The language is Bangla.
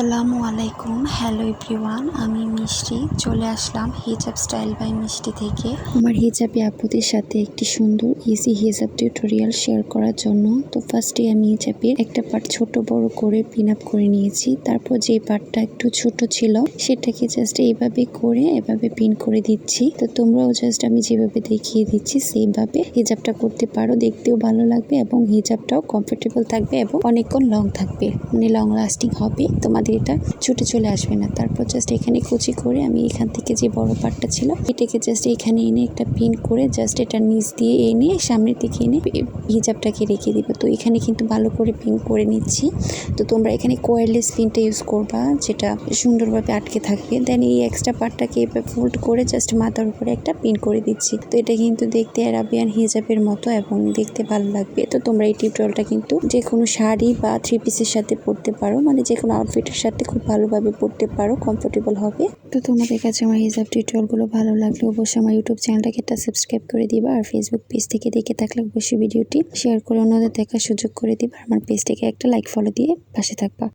আসসালামু আলাইকুম। হ্যালো এভরিওয়ান, আমি মিষ্টি চলে আসলাম হিজাব স্টাইল বাই মিষ্টি থেকে আমার হিজাবি আপুদের সাথে একটি সুন্দর ইজি হিজাব টিউটোরিয়াল শেয়ার করার জন্য। তো ফার্স্টে আমি হিজাবের একটা পার্ট ছোট বড় করে পিন আপ করে নিয়েছি। তারপর যে পার্টটা একটু ছোট ছিল সেটাকে জাস্ট এইভাবে করে এভাবে পিন করে দিচ্ছি। তো তোমরাও জাস্ট আমি যেভাবে দেখিয়ে দিচ্ছি সেইভাবে হিজাবটা করতে পারো, দেখতেও ভালো লাগবে এবং হিজাবটাও কমফোর্টেবল থাকবে এবং অনেকক্ষণ লং থাকবে, মানে লং লাস্টিং হবে, তোমাদের এটা ছুটে চলে আসবে না। তারপর জাস্ট এখানে কুচি করে আমি এখান থেকে যে বড় পার্টটা ছিল এটাকে জাস্ট এখানে এনে একটা পিন করে জাস্ট এটা নিচ দিয়ে এনে সামনের দিকে এনে হিজাবটাকে রেখে দিব। তো এখানে কিন্তু ভালো করে পিন করে নিচ্ছি। তো তোমরা এখানে কয়েললেস পিনটা ইউজ করবা, যেটা সুন্দরভাবে আটকে থাকবে। দেন এই এক্সট্রা পার্টটাকে এবার ফোল্ড করে জাস্ট মাথার উপরে একটা পিন করে দিচ্ছি। তো এটা কিন্তু দেখতে আরাবিয়ান হিজাবের মতো এবং দেখতে ভালো লাগবে। তো তোমরা এই টিউটোরিয়ালটা কিন্তু যে কোনো শাড়ি বা থ্রি পিসের সাথে পরতে পারো, মানে যে কোনো আউটফিটের সাথে খুব ভালোভাবে পরতে পারো, কমফোর্টেবল হবে। তো তোমাদের কাছে আমার হিজাব টিউটোরিয়ালগুলো ভালো লাগলে অবশ্যই আমার ইউটিউব চ্যানেলটাকে একটা সাবস্ক্রাইব করে দিবা, আর ফেসবুক পেজ থেকে দেখে থাকলে অবশ্যই ভিডিওটি শেয়ার করে অন্যদের দেখার সুযোগ করে দিবা। আমার পেজটাকে একটা লাইক ফলো দিয়ে পাশে থাকবা।